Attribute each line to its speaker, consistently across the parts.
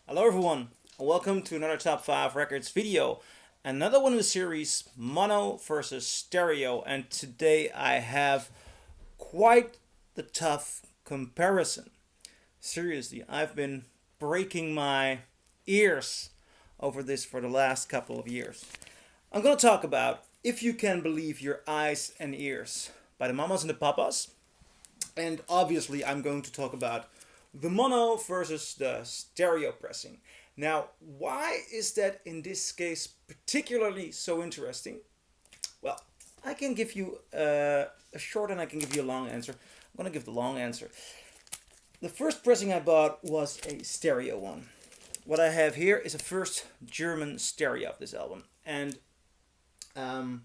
Speaker 1: Hello everyone, and welcome to another Top 5 Records video. Another one in the series, Mono versus Stereo, and today I have quite the tough comparison. Seriously, I've been breaking my ears over this for the last couple of years. I'm going to talk about If You Can Believe Your Eyes and Ears by the Mamas and the Papas. And obviously, I'm going to talk about the mono versus the stereo pressing. Now, why is that in this case particularly so interesting? Well, I can give you a short and I can give you a long answer. I'm going to give the long answer. The first pressing I bought was a stereo one. What I have here is a first German stereo of this album. And on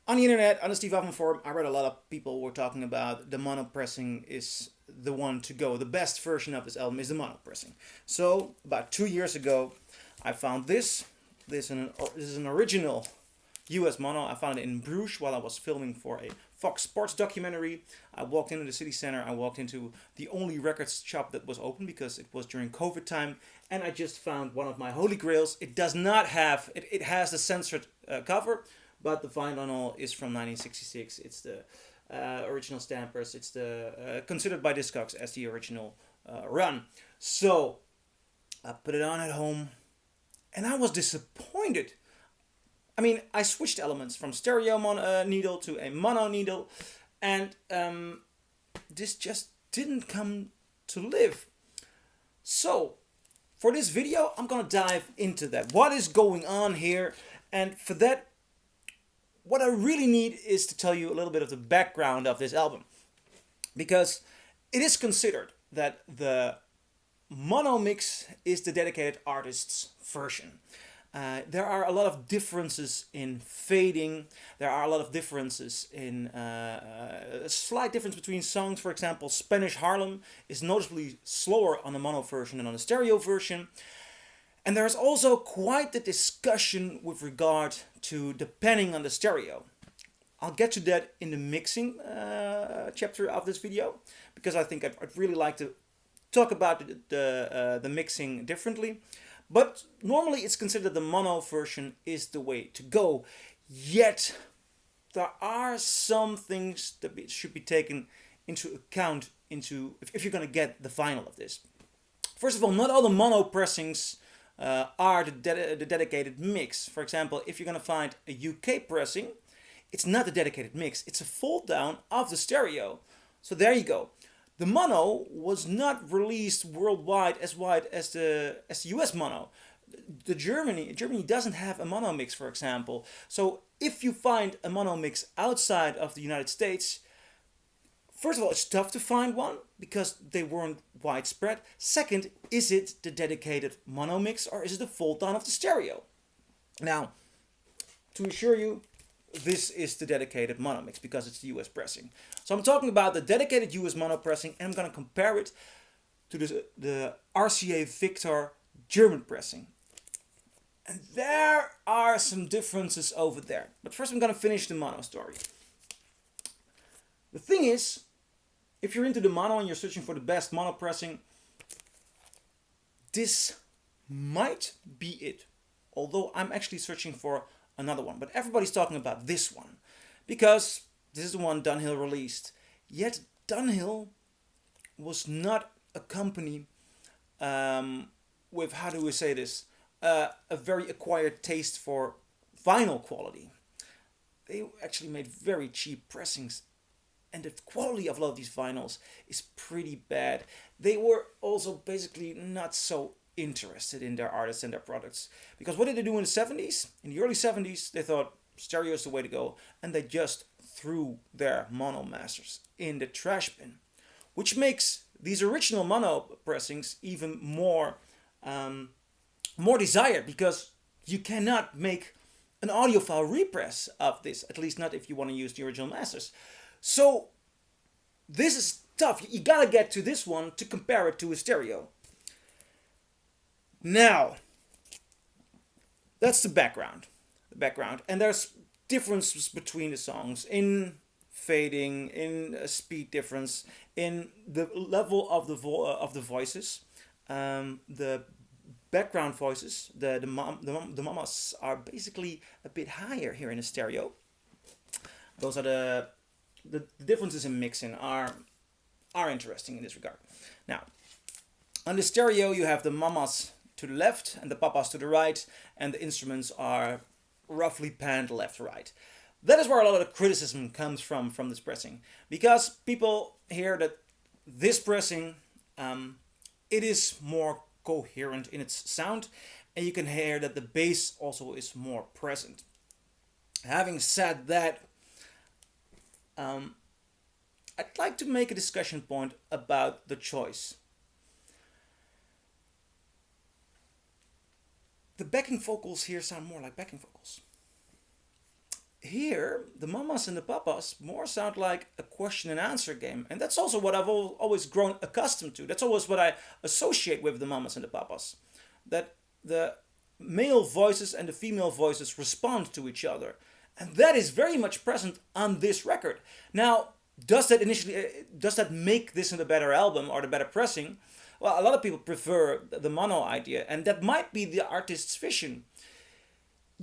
Speaker 1: the internet, on the Steve Hoffman forum, I read a lot of people were talking about the mono pressing is the one to go. The best version of this album is the mono pressing. So about 2 years ago, I found this. This is an original US mono. I found it in Bruges while I was filming for a Fox Sports documentary. I walked into the city center. I walked into the only records shop that was open because it was during COVID time. And I just found one of my holy grails. It does not have, it has the censored cover. But the vinyl is from 1966. It's the original stampers. It's the considered by Discogs as the original run. So I put it on at home, and I was disappointed. I mean, I switched elements from stereo needle to a mono needle, and this just didn't come to live. So for this video, I'm gonna dive into that. What is going on here? And for that, what I really need is to tell you a little bit of the background of this album. Because it is considered that the mono mix is the dedicated artist's version. There are a lot of differences in fading. There are a lot of differences in a slight difference between songs. For example, Spanish Harlem is noticeably slower on the mono version than on the stereo version. And there's also quite the discussion with regard to the panning on the stereo. I'll get to that in the mixing chapter of this video, because I think I'd really like to talk about the mixing differently. But normally it's considered the mono version is the way to go. Yet there are some things that should be taken into account if you're going to get the vinyl of this. First of all, not all the mono pressings are the dedicated mix. For example, if you're going to find a UK pressing, it's not the dedicated mix. It's a fold down of the stereo. So there you go. The mono was not released worldwide as wide as the US mono. Germany doesn't have a mono mix, for example. So if you find a mono mix outside of the United States, first of all, it's tough to find one because they weren't widespread. Second, is it the dedicated mono mix or is it the fold down of the stereo? Now, to assure you, this is the dedicated mono mix because it's the US pressing. So I'm talking about the dedicated US mono pressing, and I'm going to compare it to the RCA Victor German pressing. And there are some differences over there. But first I'm going to finish the mono story. The thing is, if you're into the mono and you're searching for the best mono pressing, this might be it. Although I'm actually searching for another one. But everybody's talking about this one, because this is the one Dunhill released. Yet Dunhill was not a company with, how do we say this, a very acquired taste for vinyl quality. They actually made very cheap pressings. And the quality of a lot of these vinyls is pretty bad. They were also basically not so interested in their artists and their products. Because what did they do in the 70s? In the early 70s, they thought stereo is the way to go. And they just threw their mono masters in the trash bin. Which makes these original mono pressings even more desired. Because you cannot make an audiophile repress of this. At least not if you want to use the original masters. So this is tough. You gotta get to this one to compare it to a stereo. Now, that's the background. And there's differences between the songs in fading, in speed difference, in the level of the voices. The background voices, the mamas are basically a bit higher here in the stereo. Those are the differences in mixing are interesting in this regard. Now, on the stereo, you have the mamas to the left and the papas to the right, and the instruments are roughly panned left right. That is where a lot of the criticism comes from this pressing, because people hear that this pressing, it is more coherent in its sound, and you can hear that the bass also is more present. Having said that, I'd like to make a discussion point about the choice. The backing vocals here sound more like backing vocals. Here, the mamas and the papas more sound like a question and answer game. And that's also what I've always grown accustomed to. That's always what I associate with the mamas and the papas. That the male voices and the female voices respond to each other. And that is very much present on this record. Now, does that make this a better album or the better pressing? Well, a lot of people prefer the mono idea, and that might be the artist's vision.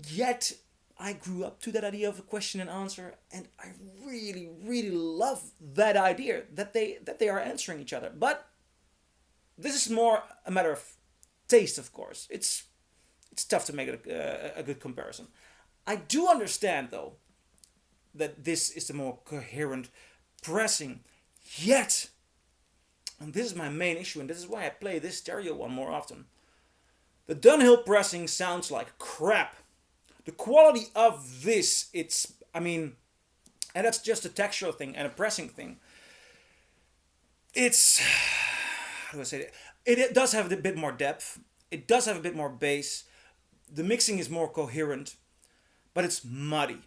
Speaker 1: Yet, I grew up to that idea of a question and answer, and I really, really love that idea that they are answering each other. But this is more a matter of taste, of course. It's tough to make it a good comparison. I do understand, though, that this is the more coherent pressing. Yet, and this is my main issue, and this is why I play this stereo one more often, the Dunhill pressing sounds like crap. The quality of this, and that's just a textural thing and a pressing thing. It's, how do I say it? It does have a bit more depth. It does have a bit more bass. The mixing is more coherent, but it's muddy.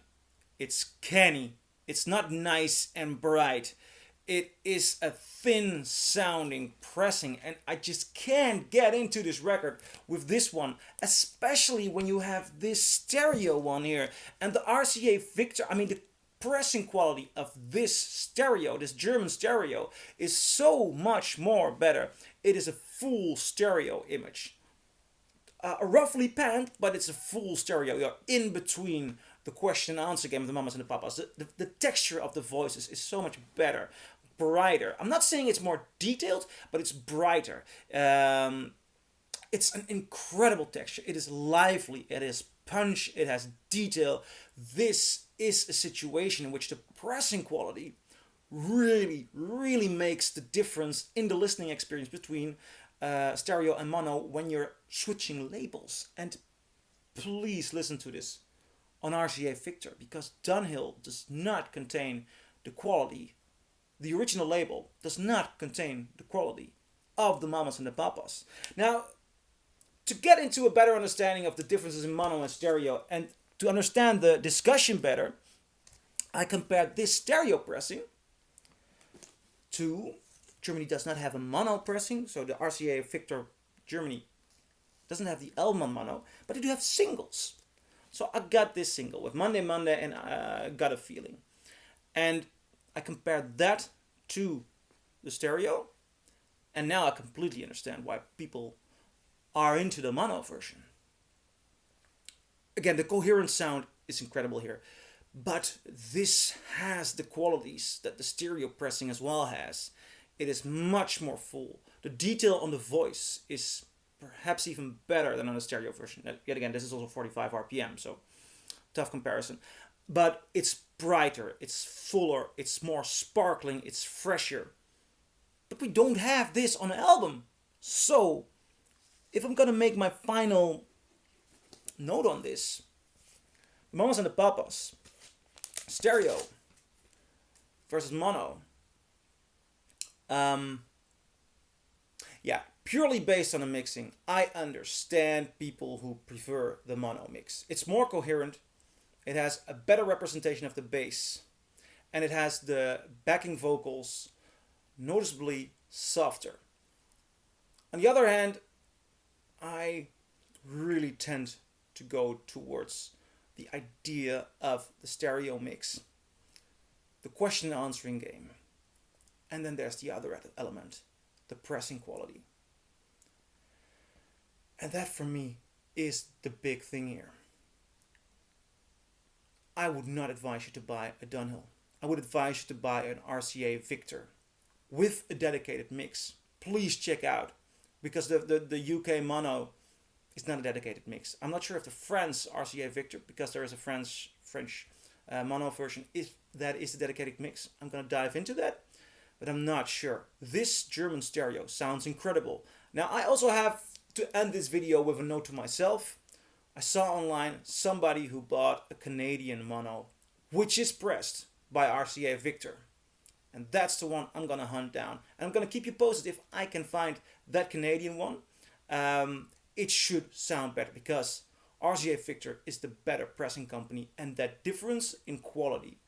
Speaker 1: It's canny. It's not nice and bright. It is a thin sounding pressing, and I just can't get into this record with this one, especially when you have this stereo one here and the RCA Victor. The pressing quality of this stereo, this German stereo, is so much more better. It is a full stereo image. Roughly panned, but it's a full stereo. You're in between the question and answer game of the mamas and the papas. The texture of the voices is so much better, brighter. I'm not saying it's more detailed, but it's brighter. It's an incredible texture. It is lively. It has punch. It has detail. This is a situation in which the pressing quality really, really makes the difference in the listening experience between stereo and mono when you're switching labels. And please listen to this on RCA Victor, because Dunhill does not contain the quality. The original label does not contain the quality of the mamas and the papas. Now, to get into a better understanding of the differences in mono and stereo, and to understand the discussion better, I compared this stereo pressing to, Germany does not have a mono pressing, so the RCA Victor Germany doesn't have the album on mono, but they do have singles. So I got this single with Monday and I Got a Feeling. And I compared that to the stereo, and now I completely understand why people are into the mono version. Again, the coherent sound is incredible here, but this has the qualities that the stereo pressing as well has. It is much more full. The detail on the voice is perhaps even better than on the stereo version. Yet again, this is also 45 RPM, so tough comparison. But it's brighter, it's fuller, it's more sparkling, it's fresher. But we don't have this on the album. So, if I'm gonna make my final note on this, the mamas and the papas, stereo versus mono. Purely based on the mixing, I understand people who prefer the mono mix. It's more coherent, it has a better representation of the bass, and it has the backing vocals noticeably softer. On the other hand, I really tend to go towards the idea of the stereo mix, the question and answering game. And then there's the other element, the pressing quality. And that for me is the big thing here. I would not advise you to buy a Dunhill. I would advise you to buy an RCA Victor with a dedicated mix. Please check out, because the UK mono is not a dedicated mix. I'm not sure if the French RCA Victor, because there is a French mono version, if that is a dedicated mix. I'm gonna dive into that, but I'm not sure. This German stereo sounds incredible. Now I also have to end this video with a note to myself. I saw online somebody who bought a Canadian mono, which is pressed by RCA Victor. And that's the one I'm gonna hunt down. And I'm gonna keep you posted if I can find that Canadian one. It should sound better, because RCA Victor is the better pressing company, and that difference in quality,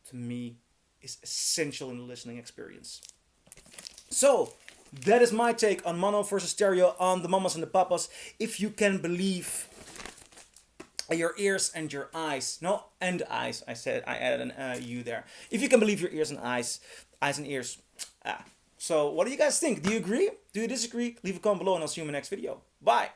Speaker 1: to me, is essential in the listening experience. So, that is my take on mono versus stereo on the mamas and the papas. If you can believe your ears and your eyes. No, and eyes. I added an U there. If you can believe your ears and eyes and ears. So what do you guys think? Do you agree? Do you disagree? Leave a comment below and I'll see you in my next video. Bye.